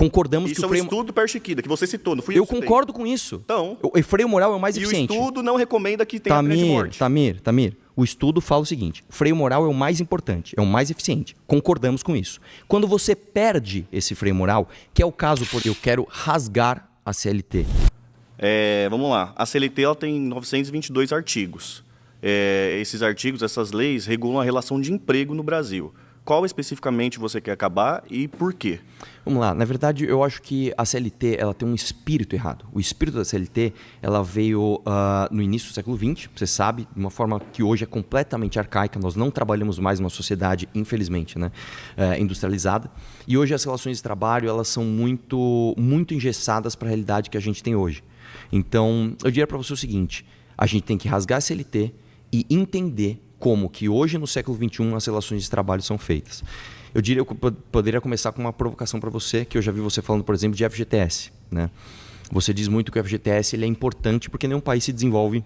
Concordamos Isso que é um estudo do Perchiquida, que você citou, não fui eu que citei. concordo com isso. Então, O freio moral é o mais e eficiente. o estudo não recomenda que tenha pena de morte. Tamir, o estudo fala o seguinte: o freio moral é o mais importante, é o mais eficiente. Concordamos com isso. Quando você perde esse freio moral, que é o caso por eu quero rasgar a CLT. Vamos lá. A CLT ela tem 922 artigos. Esses artigos, essas leis, regulam a relação de emprego no Brasil. Qual especificamente você quer acabar e por quê? Vamos lá. Na verdade, eu acho que a CLT ela tem um espírito errado. O espírito da CLT ela veio no início do século XX, você sabe, de uma forma que hoje é completamente arcaica. Nós não trabalhamos mais numa sociedade, infelizmente, né, industrializada. E hoje as relações de trabalho elas são muito engessadas para a realidade que a gente tem hoje. Então, eu diria para você o seguinte: a gente tem que rasgar a CLT e entender como que hoje, no século XXI, as relações de trabalho são feitas. Eu diria que eu poderia começar com uma provocação para você, que eu já vi você falando, por exemplo, de FGTS. Né? Você diz muito que o FGTS ele é importante porque nenhum país se desenvolve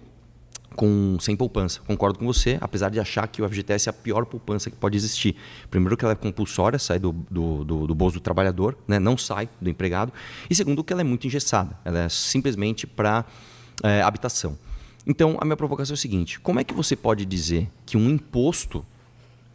sem poupança. Concordo com você, apesar de achar que o FGTS é a pior poupança que pode existir. Primeiro que ela é compulsória, sai do bolso do trabalhador, né? Não sai do empregado. E segundo que ela é muito engessada, ela é simplesmente para habitação. Então, a minha provocação é o seguinte: como é que você pode dizer que um imposto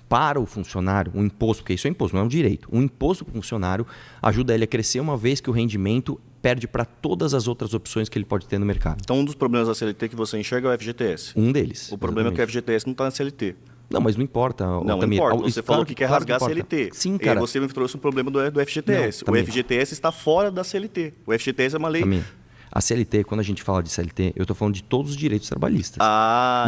para o funcionário, um imposto, porque isso é imposto, não é um direito, um imposto para o funcionário ajuda ele a crescer uma vez que o rendimento perde para todas as outras opções que ele pode ter no mercado? Então, um dos problemas da CLT que você enxerga é o FGTS. Um deles. O problema é que o FGTS não está na CLT. Não, mas não importa. Não importa. Você falou que quer rasgar a CLT. Sim, cara. E você me trouxe um problema do FGTS. Não, o FGTS está fora da CLT. O FGTS é uma lei... Tamir, a CLT, quando a gente fala de CLT, eu estou falando de todos os direitos trabalhistas.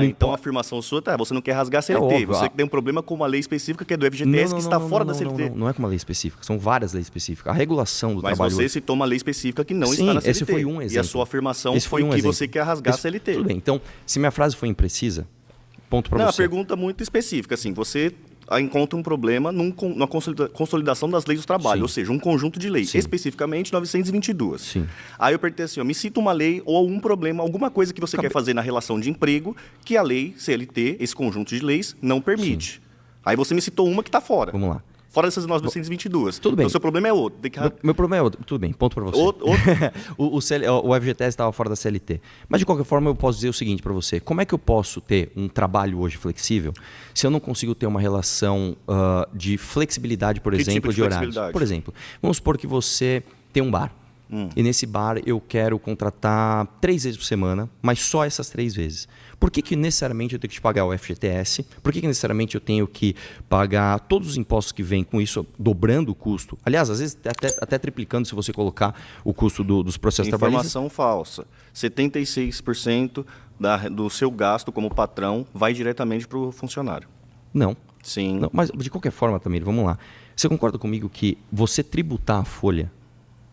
Então a afirmação sua você não quer rasgar a CLT. Óbvio, você tem um problema com uma lei específica que é do FGTS que está fora da CLT. Não é com uma lei específica, são várias leis específicas. A regulação do trabalho... Mas você citou uma lei específica que não Sim, está na CLT. esse foi um exemplo. E a sua afirmação foi que você quer rasgar a CLT. Tudo bem, então, se minha frase foi imprecisa, ponto para você. Não, a pergunta muito específica, assim, você encontra um problema na consolidação das leis do trabalho, ou seja, um conjunto de leis, especificamente 922. Sim. Aí eu perguntei assim, me cita uma lei ou algum problema, alguma coisa que você quer fazer na relação de emprego que a lei CLT, esse conjunto de leis, não permite. Sim. Aí você me citou uma que está fora. Vamos lá. Fora dessas 922. Tudo bem. Então, o seu problema é outro. Meu problema é outro. Tudo bem, ponto para você. O FGTS estava fora da CLT. Mas, de qualquer forma, eu posso dizer o seguinte para você. Como é que eu posso ter um trabalho hoje flexível se eu não consigo ter uma relação de flexibilidade, por exemplo, de horários? Por exemplo, vamos supor que você tem um bar. E nesse bar eu quero contratar 3 vezes por semana, mas só essas 3 vezes. Por que necessariamente eu tenho que te pagar o FGTS? Por que necessariamente eu tenho que pagar todos os impostos que vêm com isso, dobrando o custo? Aliás, às vezes até triplicando se você colocar o custo dos processos trabalhistas. Informação falsa. 76% do seu gasto como patrão vai diretamente para o funcionário. Não. Sim. Não, mas de qualquer forma, Tamir, vamos lá. Você concorda comigo que você tributar a folha,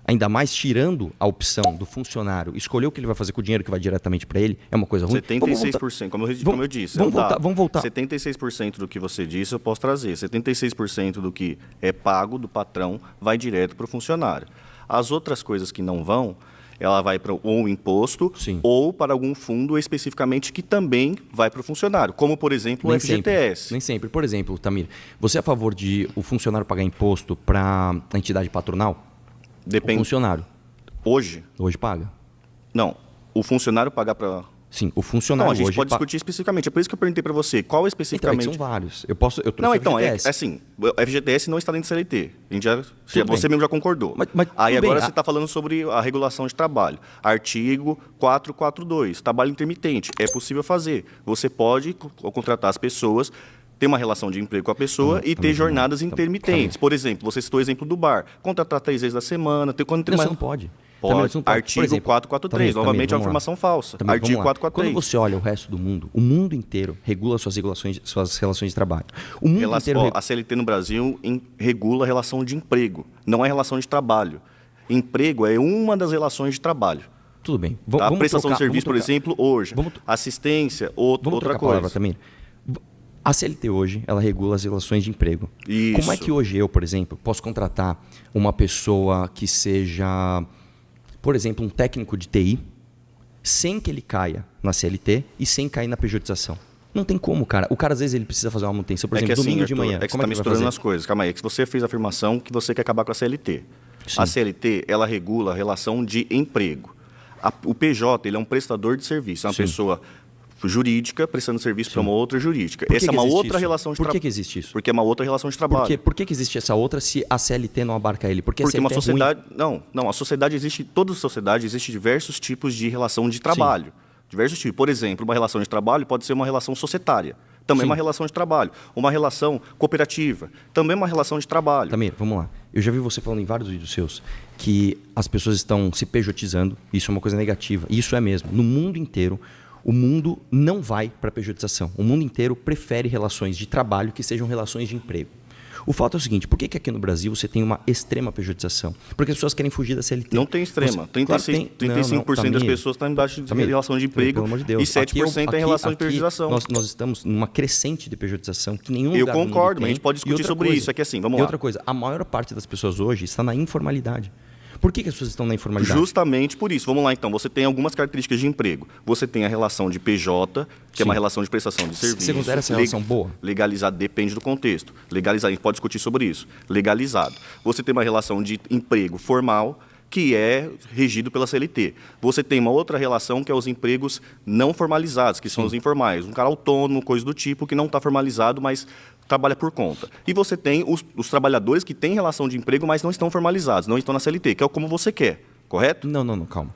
ainda mais tirando a opção do funcionário escolher o que ele vai fazer com o dinheiro que vai diretamente para ele, é uma coisa ruim? 76%, como eu disse. Vamos voltar. 76% do que você disse eu posso trazer. 76% do que é pago do patrão vai direto para o funcionário. As outras coisas que não vão, ela vai para ou imposto, sim, ou para algum fundo especificamente que também vai para o funcionário, como, por exemplo, o FGTS. Nem sempre. Por exemplo, Tamir, você é a favor de o funcionário pagar imposto para a entidade patronal? Depende. O funcionário. Hoje? Hoje paga. Não. O funcionário pagar para... Sim, o funcionário hoje... Não, a gente hoje pode discutir especificamente. É por isso que eu perguntei para você. Qual especificamente... Então, são vários. Eu trouxe FGTS. Assim, o FGTS não está dentro do CLT. A gente você mesmo já concordou. Mas aí agora você está falando sobre a regulação de trabalho. Artigo 442, trabalho intermitente. É possível fazer. Você pode contratar as pessoas, ter uma relação de emprego com a pessoa e ter jornadas intermitentes. Por exemplo, você citou o exemplo do bar. Contratar 3 vezes na semana. Você não pode. Pode. Artigo 443. Novamente é uma afirmação falsa. Artigo 443. Quando você olha o resto do mundo, o mundo inteiro regula suas relações de trabalho. O mundo inteiro... A CLT no Brasil regula a relação de emprego, não é relação de trabalho. Emprego é uma das relações de trabalho. Tudo bem. A prestação de serviço, por exemplo, hoje. Assistência, outra coisa. Também. A CLT hoje, ela regula as relações de emprego. Isso. Como é que hoje eu, por exemplo, posso contratar uma pessoa que seja, por exemplo, um técnico de TI, sem que ele caia na CLT e sem cair na pejotização? Não tem como, cara. O cara, às vezes, ele precisa fazer uma manutenção, por exemplo, domingo de manhã. É que você está misturando as coisas. Calma aí, é que você fez a afirmação que você quer acabar com a CLT. Sim. A CLT, ela regula a relação de emprego. O PJ, ele é um prestador de serviço, é uma Sim. pessoa jurídica prestando serviço para uma outra jurídica. Por que Essa é que uma existe outra isso? relação de Por trabalho. que existe isso? Porque é uma outra relação de trabalho. Por que existe essa outra se a CLT não abarca ele? Porque a Porque uma CLT é ruim. sociedade. Não, a sociedade existe, toda sociedade existe diversos tipos de relação de trabalho. Diversos tipos. Por exemplo, uma relação de trabalho pode ser uma relação societária. Também é Sim. uma relação de trabalho. Uma relação cooperativa. Também é uma relação de trabalho. Tamir, vamos lá. Eu já vi você falando em vários vídeos seus que as pessoas estão se pejotizando. Isso é uma coisa negativa. E isso é mesmo. No mundo inteiro, o mundo não vai para a pejotização. O mundo inteiro prefere relações de trabalho que sejam relações de emprego. O fato é o seguinte, por que aqui no Brasil você tem uma extrema pejotização? Porque as pessoas querem fugir da CLT. Não tem extrema. 35% das pessoas estão embaixo de relação de emprego pelo amor de Deus. e 7% é em relação de pejotização. Nós estamos numa crescente de pejotização que nenhum Eu lugar do mundo concordo, mas a tem. gente pode E discutir outra sobre coisa, isso. É que assim, vamos e lá. outra coisa, a maior parte das pessoas hoje está na informalidade. Por que as pessoas estão na informalidade? Justamente por isso. Vamos lá, então. Você tem algumas características de emprego. Você tem a relação de PJ, que é uma relação de prestação de serviço. Você considera essa relação boa? Legalizado depende do contexto. Legalizado, a gente pode discutir sobre isso. Legalizado. Você tem uma relação de emprego formal, que é regido pela CLT. Você tem uma outra relação que é os empregos não formalizados, que são os informais. Um cara autônomo, coisa do tipo, que não está formalizado, mas trabalha por conta. E você tem os trabalhadores que têm relação de emprego, mas não estão formalizados, não estão na CLT, que é como você quer, correto? Não, calma.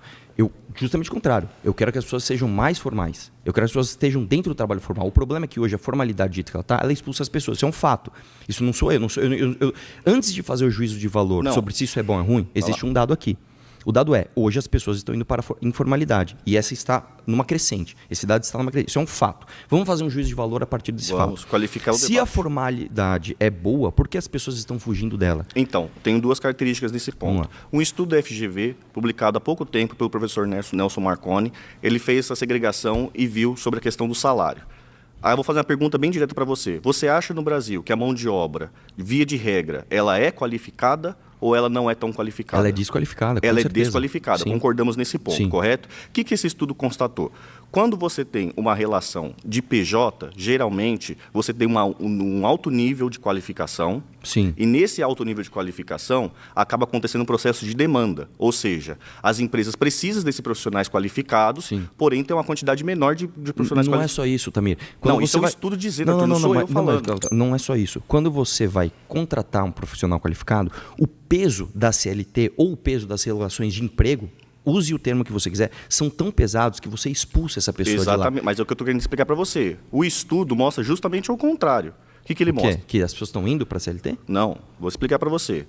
Justamente o contrário. Eu quero que as pessoas sejam mais formais. Eu quero que as pessoas estejam dentro do trabalho formal. O problema é que hoje a formalidade do jeito que ela está, ela expulsa as pessoas. Isso é um fato. Isso não sou eu. Antes de fazer o juízo de valor sobre se isso é bom ou é ruim, existe um dado aqui. O dado é, hoje as pessoas estão indo para a informalidade. E essa está numa crescente. Esse dado está numa crescente. Isso é um fato. Vamos fazer um juízo de valor a partir desse fato. Vamos qualificar o Se debate. a formalidade é boa, por que as pessoas estão fugindo dela? Então, tenho duas características nesse ponto. Um estudo da FGV, publicado há pouco tempo pelo professor Nelson Marconi, ele fez essa segregação e viu sobre a questão do salário. Aí eu vou fazer uma pergunta bem direta para você. Você acha no Brasil que a mão de obra, via de regra, ela é qualificada ou ela não é tão qualificada? Ela é desqualificada, com Ela certeza. é desqualificada, Sim. concordamos nesse ponto, Sim. correto? O que esse estudo constatou? Quando você tem uma relação de PJ, geralmente você tem um alto nível de qualificação. Sim. E nesse alto nível de qualificação, acaba acontecendo um processo de demanda. Ou seja, as empresas precisam desses profissionais qualificados, porém tem uma quantidade menor de profissionais Não qualificados. é só isso, Tamir. Não, isso é um estudo dizendo, não sou eu falando. Não é só isso. Quando você vai contratar um profissional qualificado, o peso da CLT ou o peso das relações de emprego, use o termo que você quiser, são tão pesados que você expulsa essa pessoa Exatamente, de lá. mas é o que eu estou querendo explicar para você. O estudo mostra justamente o contrário. O que ele mostra? Que as pessoas estão indo para a CLT? Não, vou explicar para você.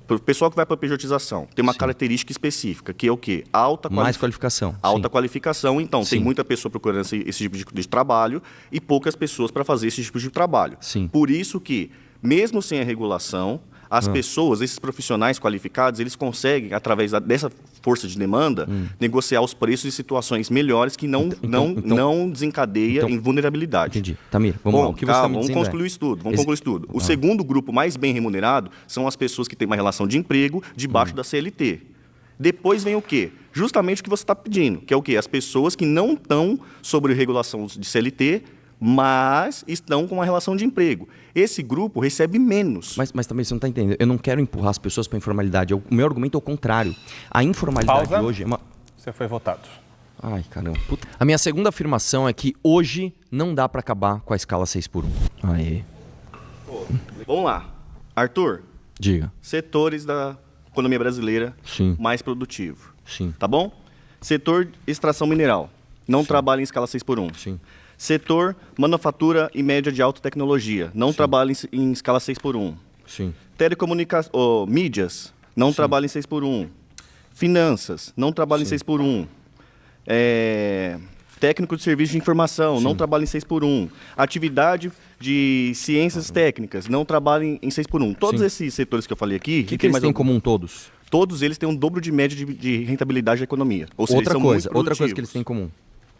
O pessoal que vai para a pejotização tem uma característica específica, que é o quê? Mais qualificação. Alta qualificação, então tem muita pessoa procurando esse tipo de trabalho e poucas pessoas para fazer esse tipo de trabalho. Sim. Por isso que, mesmo sem a regulação, as pessoas, esses profissionais qualificados, eles conseguem, através dessa força de demanda, negociar os preços de situações melhores que não desencadeia em vulnerabilidade. Entendi. Tamir, vamos lá. O que você está me vamos dizendo concluir o estudo. Vamos concluir o estudo. O segundo grupo mais bem remunerado são as pessoas que têm uma relação de emprego debaixo da CLT. Depois vem o quê? Justamente o que você está pedindo, que é o quê? As pessoas que não estão sobre regulação de CLT, mas estão com uma relação de emprego. Esse grupo recebe menos. Mas também você não está entendendo. Eu não quero empurrar as pessoas para a informalidade. O meu argumento é o contrário. A informalidade hoje é uma... Você foi votado. Ai, caramba. Puta. A minha segunda afirmação é que hoje não dá para acabar com a escala 6x1. Aê. Vamos lá. Arthur, Diga. setores da economia brasileira mais produtivo. Sim. Tá bom? Setor extração mineral. Não trabalha em escala 6x1. Sim. Setor manufatura e média de alta tecnologia. Não trabalha em escala 6x1. Sim. Telecomunicações, mídias. Não trabalha em 6x1. Finanças. Não trabalha em 6x1. Técnico de serviço de informação. Não trabalha em 6x1. Atividade de ciências técnicas. Não trabalha em 6x1. Todos esses setores que eu falei aqui... O que eles têm em comum todos? Todos eles têm um dobro de média de rentabilidade da economia. Ou seja, Outra eles são coisa muito que eles têm em comum.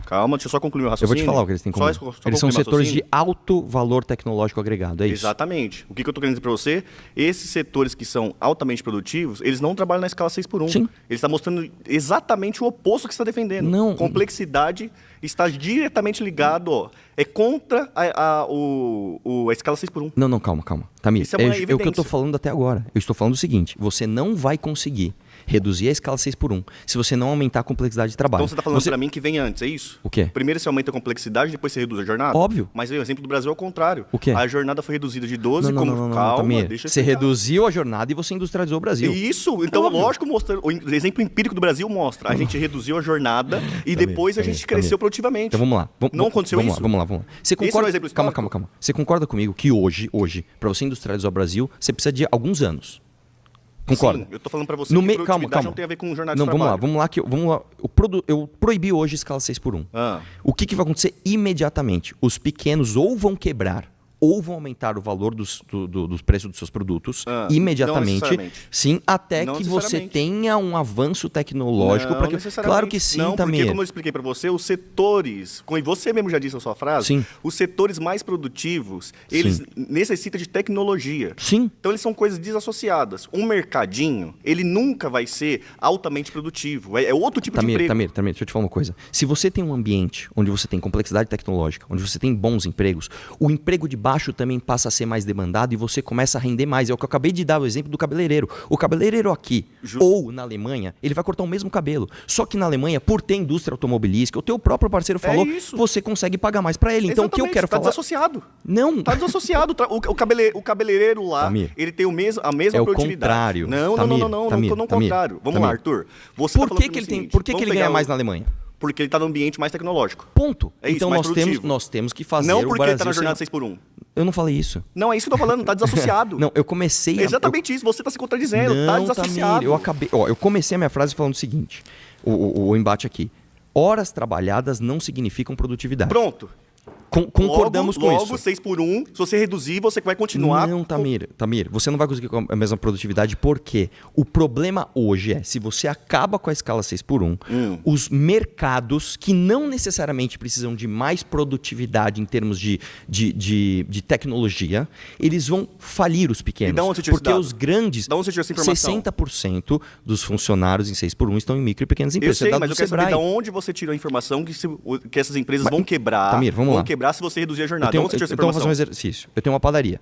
Calma, deixa eu só concluir meu Eu vou raciocínio. te falar o que eles têm como. Só Eles são concluir meu setores de raciocínio. alto valor tecnológico agregado, é isso? Exatamente. O que eu estou querendo dizer para você? Esses setores que são altamente produtivos, eles não trabalham na escala 6x1. Sim. Ele está mostrando exatamente o oposto que você está defendendo. Não. Complexidade está diretamente ligado, ó, é contra a escala 6x1. Não, calma. Tamir, Isso é uma é o que eu estou evidência. falando até agora. Eu estou falando o seguinte, você não vai conseguir reduzir a escala 6x1 se você não aumentar a complexidade de trabalho. Então você está falando para mim que vem antes, é isso? O quê? Primeiro você aumenta a complexidade, depois você reduz a jornada? Óbvio. Mas o exemplo do Brasil é o contrário. O quê? A jornada foi reduzida de 12, Não, calma, Tamir. deixa eu Você explicar. reduziu a jornada e você industrializou o Brasil. Isso, então Óbvio. lógico, o exemplo empírico do Brasil mostra. A gente reduziu a jornada e depois a gente cresceu produtivamente. Então vamos lá. Não aconteceu vamos isso? Vamos lá. Você Esse não é concorda? o exemplo histórico? Calma. Você concorda comigo que hoje, para você industrializar o Brasil, você precisa de alguns anos? Concorda? Sim, eu tô falando para você No que me- produtividade calma. não tem a ver com jornada Não, de vamos lá. trabalho. Vamos lá. Eu proibi hoje escala 6x1. Ah. O que vai acontecer imediatamente? Os pequenos ou vão quebrar ou vão aumentar o valor dos preços dos seus produtos Não imediatamente. necessariamente. Sim, até Não que você necessariamente. tenha um avanço tecnológico. Não Para que... necessariamente. Claro que sim, não, porque Tamir. como eu expliquei para você, os setores, como você mesmo já disse na sua frase, Sim. os setores mais produtivos, eles necessitam de tecnologia. Sim. Então eles são coisas desassociadas. Um mercadinho, ele nunca vai ser altamente produtivo. É outro tipo de emprego. Tamir, deixa eu te falar uma coisa. Se você tem um ambiente onde você tem complexidade tecnológica, onde você tem bons empregos, o emprego de baixo também passa a ser mais demandado e você começa a render mais. É o que eu acabei de dar o exemplo do cabeleireiro. O cabeleireiro aqui ou na Alemanha, ele vai cortar o mesmo cabelo. Só que na Alemanha, por ter indústria automobilística, o teu próprio parceiro falou, isso. você consegue pagar mais para ele. Então o que eu quero falar... desassociado. Não. Tá desassociado. O cabeleireiro lá, Tamir, ele tem a mesma é o produtividade. Contrário. Não, Tamir, não Tamir, contrário. Vamos Tamir. lá, Arthur. Você tá Por falando que, pra que mim ele o tem? seguinte, Por que, que vamos ele ganha pegar mais na Alemanha? Porque ele está no ambiente mais tecnológico. Ponto. É isso, Então mais produtivo. nós temos que fazer Não o porque ele Brasil está na jornada ser- 6x1. Eu não falei isso. Não, é isso que eu tô falando, tá desassociado. Não, eu comecei É exatamente isso, você está se contradizendo, tá Não, desassociado. Tamir, eu comecei a minha frase falando o seguinte, o embate aqui. Horas trabalhadas não significam produtividade. Pronto. Concordamos com logo, isso. 6x1, se você reduzir, você vai continuar... Não, Tamir, você não vai conseguir com a mesma produtividade, porque o problema hoje é, se você acaba com a escala 6x1, os mercados que não necessariamente precisam de mais produtividade em termos de tecnologia, eles vão falir os pequenos. E da onde você tirou esse porque dado? os grandes, Da onde você tirou essa informação? 60% dos funcionários em 6x1 estão em micro e pequenas Eu empresas. sei, Isso é dado mas do eu quero saber Sebrae. de onde você tirou a informação que essas empresas vão quebrar. Tamir, vamos vão lá. quebrar se você reduzir a jornada. Eu De onde você tirou essa vou fazer um informação? exercício. Eu tenho uma padaria.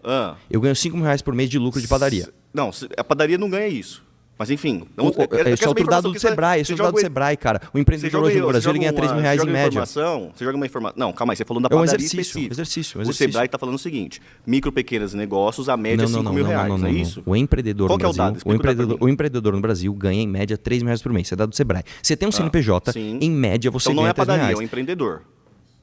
Eu ganho R$5.000 por mês de lucro de padaria. Não, a padaria não ganha isso. Mas enfim... Esse é outro dado do Sebrae, esse é outro dado do Sebrae, cara. O empreendedor hoje no Brasil ele ganha R$3.000 em média. Você joga uma informação... Não, calma aí, você falou da É um padaria exercício, específica. um O exercício. Sebrae está falando o seguinte, micro, pequenos negócios, a média é R$5.000, é isso? O empreendedor Qual no que é o Brasil, dado? Explica o dado pra mim. o empreendedor no Brasil ganha em média R$3.000 por mês. Isso é dado do Sebrae. Você tem um CNPJ, sim. em média você Então não ganha é a padaria, é R$3.000. o empreendedor.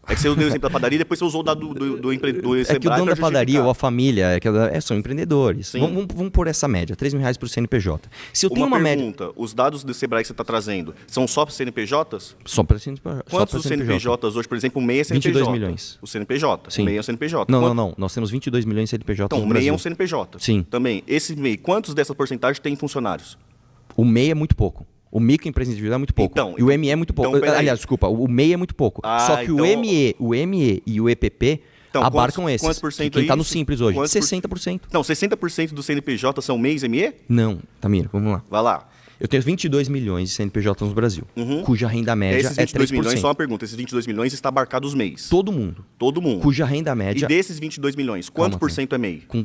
É que você deu o exemplo da padaria e depois você usou o dado do Sebrae É que o dono da pra padaria justificar. ou a família são empreendedores. Sim. Vamos pôr essa média, R$3.000 por CNPJ. Se eu tenho uma média... pergunta, os dados do Sebrae que você está trazendo são só para CNPJs? Só para CNPJ. Quantos CNPJs hoje, por exemplo, o MEI é CNPJ? 22 milhões. O CNPJ, Sim. o MEI é o CNPJ. Não. Nós temos 22 milhões de CNPJ Então, no o MEI Brasil. é um CNPJ. Sim. Também, esse MEI, quantos dessa porcentagem tem funcionários? O MEI é muito pouco. O microempresa individual é muito pouco. Então, e o ME é muito pouco. então, peraí. Aliás, desculpa, o MEI é muito pouco. Só que então- o ME e o EPP Então, abarcam esses. quantos por cento Quem é está no isso? Simples hoje? Quantos por- 60%. Não, 60% do CNPJ são MEIs e ME? Não, Tamir, vamos lá. Vai lá. Eu tenho 22 milhões de CNPJs no Brasil, cuja renda média Esses é 22 3%. milhões, só uma pergunta, esses 22 milhões está abarcado os MEIs? Todo mundo. Todo mundo. Cuja renda E média... desses 22 milhões, quantos por cento é MEI? Com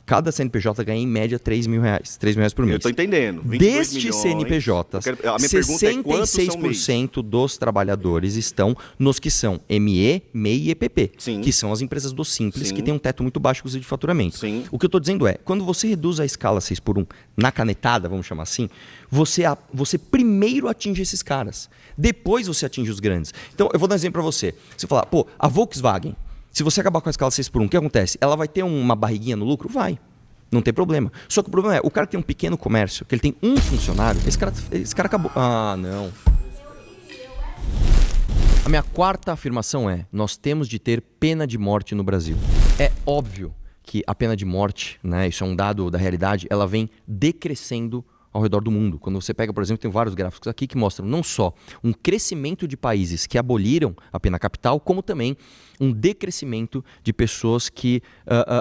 cada CNPJ ganha em média R$3.000 por mês. Eu estou entendendo. 22 Destes milhões, CNPJs, a minha pergunta é quantos são MEIs? 66% dos trabalhadores estão nos que são ME, MEI e EPP, Sim. que são as empresas do Simples, Sim. que têm um teto muito baixo inclusive, de faturamento. Sim. O que eu estou dizendo é, quando você reduz a escala 6x1 na canetada, vamos chamar assim, você primeiro atinge esses caras, depois você atinge os grandes. Então, eu vou dar um exemplo para você. Você falar, pô, a Volkswagen, se você acabar com a escala 6x1, o que acontece? Ela vai ter uma barriguinha no lucro? Vai. Não tem problema. Só que o problema é, o cara que tem um pequeno comércio, que ele tem um funcionário, esse cara acabou... Ah, não. A minha quarta afirmação é, nós temos de ter pena de morte no Brasil. É óbvio que a pena de morte, né, isso é um dado da realidade, ela vem decrescendo ao redor do mundo. Quando você pega, por exemplo, tem vários gráficos aqui que mostram não só um crescimento de países que aboliram a pena capital, como também um decrescimento de pessoas que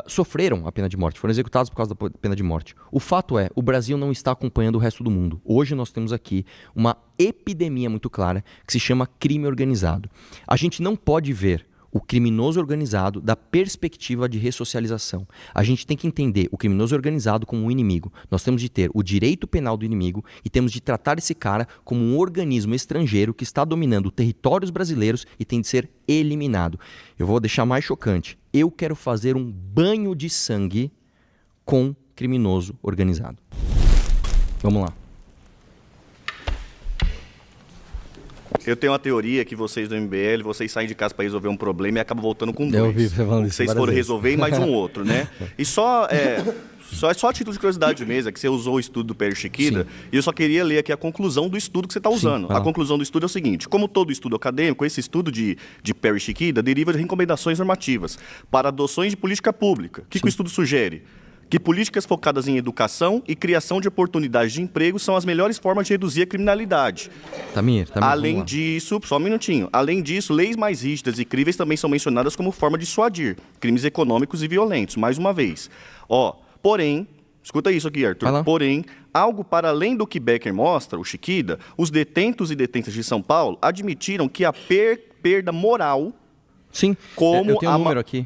sofreram a pena de morte, foram executadas por causa da pena de morte. O fato é, o Brasil não está acompanhando o resto do mundo. Hoje nós temos aqui uma epidemia muito clara que se chama crime organizado. A gente não pode ver o criminoso organizado da perspectiva de ressocialização. A gente tem que entender o criminoso organizado como um inimigo. Nós temos de ter o direito penal do inimigo e temos de tratar esse cara como um organismo estrangeiro que está dominando territórios brasileiros e tem de ser eliminado. Eu vou deixar mais chocante. Eu quero fazer um banho de sangue com criminoso organizado. Vamos lá. Eu tenho uma teoria que vocês do MBL, vocês saem de casa para resolver um problema e acabam voltando com dois. Eu ouvi você falando isso vocês foram resolver e mais um outro, né? E só a título de curiosidade mesmo, é que você usou o estudo do Perry Chiquida, e eu só queria ler aqui a conclusão do estudo que você está usando. A conclusão do estudo é o seguinte: como todo estudo acadêmico, esse estudo de Perry Chiquida deriva de recomendações normativas para adoções de política pública. O que o estudo sugere? Que políticas focadas em educação e criação de oportunidades de emprego são as melhores formas de reduzir a criminalidade. Tamir, além disso, só um minutinho. Além disso, leis mais rígidas e críveis também são mencionadas como forma de dissuadir crimes econômicos e violentos. Mais uma vez. Porém, escuta isso aqui, Arthur. Porém, algo para além do que Becker mostra, o Chiquida, os detentos e detentas de São Paulo admitiram que a perda moral, sim, como eu tenho um número aqui,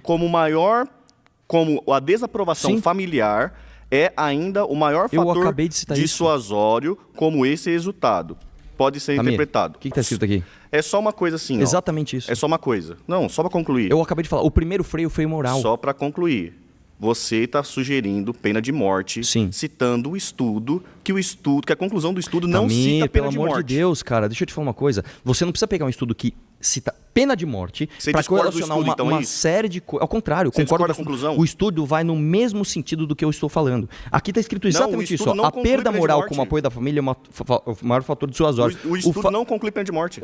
como a desaprovação familiar é ainda o maior fator dissuasório como esse resultado. Pode ser interpretado. O que está escrito aqui? É só uma coisa assim, Exatamente isso. É só uma coisa. Não, só para concluir. Eu acabei de falar, o primeiro freio, o freio moral. Só para concluir. Você está sugerindo pena de morte, citando o estudo, que a conclusão do estudo não cita pena de morte. Pelo amor de Deus, cara, deixa eu te falar uma coisa. Você não precisa pegar um estudo que cita pena de morte para correlacionar uma série de coisas. Ao contrário, eu concordo com a conclusão. O estudo vai no mesmo sentido do que eu estou falando. Aqui está escrito exatamente isso. A perda moral como apoio da família é o maior fator dissuasório. O estudo não conclui pena de morte.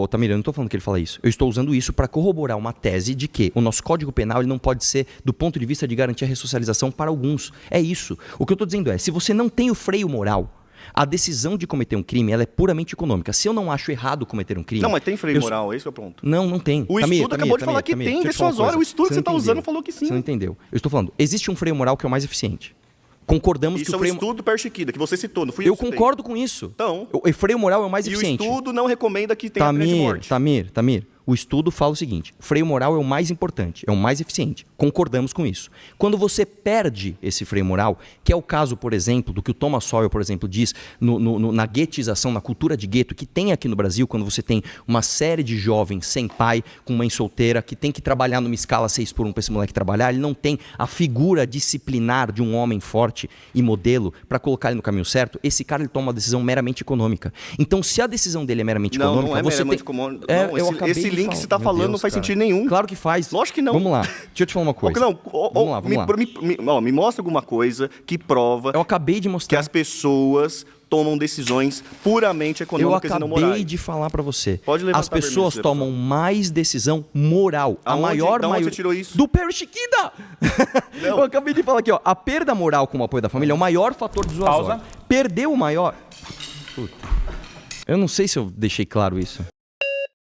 Tamir, eu não estou falando que ele fala isso. Eu estou usando isso para corroborar uma tese de que o nosso Código Penal ele não pode ser, do ponto de vista de garantir a ressocialização para alguns. É isso. O que eu estou dizendo é, se você não tem o freio moral, a decisão de cometer um crime ela é puramente econômica. Se eu não acho errado cometer um crime... Não, mas tem freio moral, esse é o ponto. Não tem. O estudo acabou de falar que tem dissuasório. O estudo que você está usando falou que sim. Você não entendeu. Eu estou falando, existe um freio moral que é o mais eficiente. Concordamos isso que o freio... Isso é o estudo do Perry Chiquida, que você citou, não fui eu que citei. Concordo com isso. Então... O freio moral é o mais eficiente. E o estudo não recomenda que tenha pena de morte. Tamir, o estudo fala o seguinte: o freio moral é o mais importante, é o mais eficiente. Concordamos com isso. Quando você perde esse freio moral, que é o caso, por exemplo, do que o Thomas Sowell, por exemplo, diz na guetização, na cultura de gueto, que tem aqui no Brasil, quando você tem uma série de jovens sem pai, com mãe solteira, que tem que trabalhar numa escala 6x1 para esse moleque trabalhar, ele não tem a figura disciplinar de um homem forte e modelo para colocar ele no caminho certo, esse cara ele toma uma decisão meramente econômica. Então, se a decisão dele é meramente econômica... Não é meramente econômica. Esse link que você está falando não faz sentido nenhum. Claro que faz. Lógico que não. Vamos lá. Deixa eu te falar uma coisa. Vamos lá. Me mostra alguma coisa que prova... Eu acabei de mostrar. Que as pessoas tomam decisões puramente econômicas e não morais. Eu acabei de falar para você. Pode levantar as pessoas tomam mais decisão moral. A maior maioria... você tirou isso? Do Perry Chiquida! Eu acabei de falar aqui, ó. A perda moral como apoio da família é o maior fator dissuasório. Perdeu o maior... Puta. Eu não sei se eu deixei claro isso.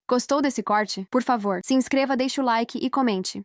Gostou desse corte? Por favor, se inscreva, deixe o like e comente.